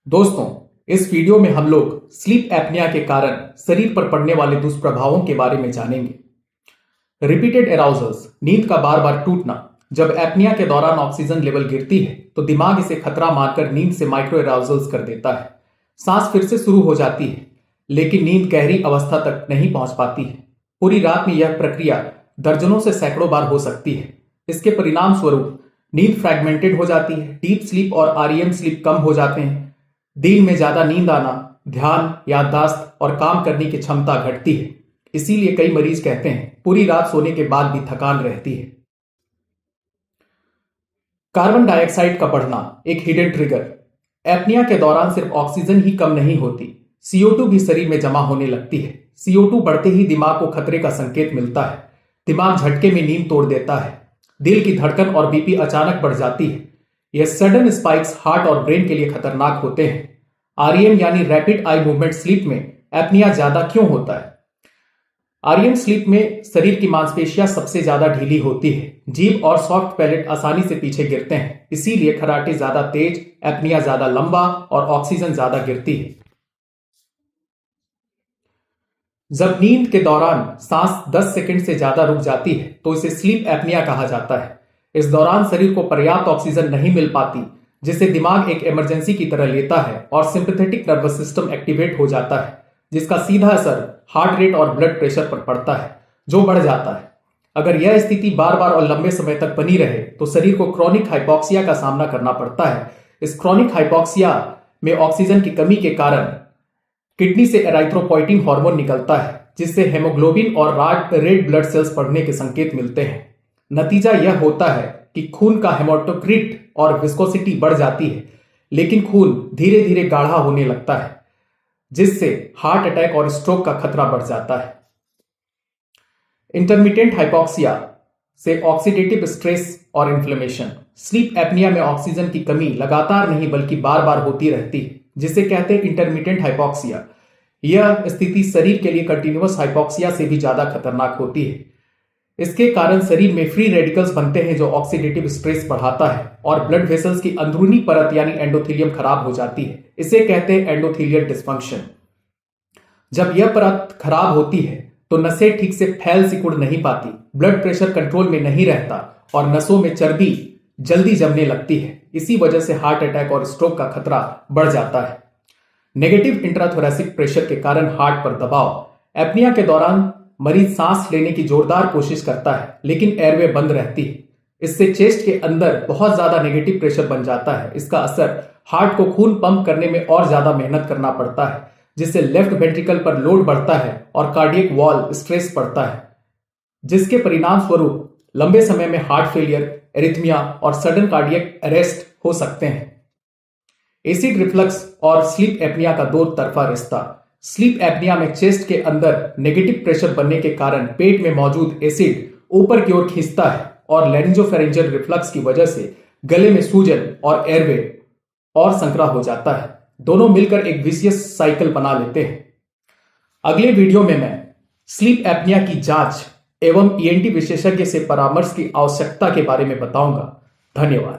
दोस्तों, इस वीडियो में हम लोग स्लीप एपनिया के कारण शरीर पर पड़ने वाले दुष्प्रभावों के बारे में जानेंगे। रिपीटेड एराउजल्स, नींद का बार बार टूटना। जब एपनिया के दौरान ऑक्सीजन लेवल गिरती है तो दिमाग इसे खतरा मानकर नींद से माइक्रो एराउजल्स कर देता है। सांस फिर से शुरू हो जाती है, लेकिन नींद गहरी अवस्था तक नहीं पहुंच पाती है। पूरी रात में यह प्रक्रिया दर्जनों से सैकड़ों बार हो सकती है। इसके परिणाम स्वरूप नींद फ्रैगमेंटेड हो जाती है, डीप स्लीप और आरईएम स्लीप कम हो जाते हैं। दिन में ज्यादा नींद आना, ध्यान, याददाश्त और काम करने की क्षमता घटती है। इसीलिए कई मरीज कहते हैं पूरी रात सोने के बाद भी थकान रहती है। कार्बन डाइऑक्साइड का बढ़ना एक हिडन ट्रिगर। एपनिया के दौरान सिर्फ ऑक्सीजन ही कम नहीं होती, CO2 भी शरीर में जमा होने लगती है। CO2 बढ़ते ही दिमाग को खतरे का संकेत मिलता है। दिमाग झटके में नींद तोड़ देता है। दिल की धड़कन और बीपी अचानक बढ़ जाती है। यह सडन स्पाइक्स हार्ट और ब्रेन के लिए खतरनाक होते हैं। आरईएम यानी रैपिड आई मूवमेंट स्लीप में एपनिया ज्यादा क्यों होता है? आरईएम स्लीप में शरीर की मांसपेशियां सबसे ज्यादा ढीली होती है। जीभ और सॉफ्ट पैलेट आसानी से पीछे गिरते हैं, इसीलिए खर्राटे ज्यादा तेज, एपनिया ज्यादा लंबा और ऑक्सीजन ज्यादा गिरती है। जब नींद के दौरान सांस 10 सेकंड से ज्यादा रुक जाती है तो इसे स्लीप एपनिया कहा जाता है। इस दौरान शरीर को पर्याप्त ऑक्सीजन नहीं मिल पाती, जिसे दिमाग एक इमरजेंसी की तरह लेता है और सिंपैथेटिक नर्वस सिस्टम एक्टिवेट हो जाता है, जिसका सीधा असर हार्ट रेट और ब्लड प्रेशर पर पड़ता है, जो बढ़ जाता है। अगर यह स्थिति बार बार और लंबे समय तक बनी रहे तो शरीर को क्रोनिक हाइपोक्सिया का सामना करना पड़ता है। इस क्रोनिक हाइपोक्सिया में ऑक्सीजन की कमी के कारण किडनी से एराइथ्रोपोइटिन हार्मोन निकलता है, जिससे हेमोग्लोबिन और रेड ब्लड सेल्स बढ़ने के संकेत मिलते हैं। नतीजा यह होता है कि खून का हेमाटोक्रिट और विस्कोसिटी बढ़ जाती है, लेकिन खून धीरे धीरे गाढ़ा होने लगता है, जिससे हार्ट अटैक और स्ट्रोक का खतरा बढ़ जाता है। इंटरमिटेंट हाइपोक्सिया से ऑक्सीडेटिव स्ट्रेस और इन्फ्लेमेशन। स्लीप एपनिया में ऑक्सीजन की कमी लगातार नहीं बल्कि बार बार होती रहती है, जिसे कहते हैं इंटरमिटेंट हाइपोक्सिया। यह स्थिति शरीर के लिए कंटिन्यूअस हाइपोक्सिया से भी ज्यादा खतरनाक होती है। इसके कारण शरीर में फ्री रेडिकल्स बनते हैं, जो ऑक्सीडेटिव स्ट्रेस बढ़ाता है और ब्लड वेसल्स की अंदरूनी परत यानी एंडोथेलियम खराब हो जाती है। इसे कहते हैं एंडोथेलियल डिस्फंक्शन। जब यह परत खराब होती है तो नसें ठीक से फैल सिकुड़ नहीं पाती, ब्लड प्रेशर कंट्रोल में नहीं रहता और नसों में चर्बी जल्दी जमने लगती है। इसी वजह से हार्ट अटैक और स्ट्रोक का खतरा बढ़ जाता है। नेगेटिव इंट्राथोरेसिक प्रेशर के कारण हार्ट पर दबाव। एपनिया के दौरान मरीज सांस लेने की जोरदार कोशिश करता है, लेकिन एयरवे बंद रहती है। इससे चेस्ट के अंदर बहुत ज्यादा नेगेटिव प्रेशर बन जाता है। इसका असर हार्ट को खून पंप करने में और ज्यादा मेहनत करना पड़ता है, जिससे लेफ्ट वेंट्रिकल पर लोड बढ़ता है और कार्डियक वॉल स्ट्रेस पड़ता है, जिसके परिणाम स्वरूप लंबे समय में हार्ट फेलियर, एरिथमिया और सडन कार्डियक अरेस्ट हो सकते हैं। एसिड रिफ्लक्स और स्लीप एपनिया का दो तरफा रिश्ता। स्लीप एपनिया में चेस्ट के अंदर नेगेटिव प्रेशर बनने के कारण पेट में मौजूद एसिड ऊपर की ओर खींचता है और लैरिंजोफेरेंजियल रिफ्लक्स की वजह से गले में सूजन और एयरवे और संकरा हो जाता है। दोनों मिलकर एक विशियस साइकिल बना लेते हैं। अगले वीडियो में मैं स्लीप एपनिया की जांच एवं ENT विशेषज्ञ से परामर्श की आवश्यकता के बारे में बताऊंगा। धन्यवाद।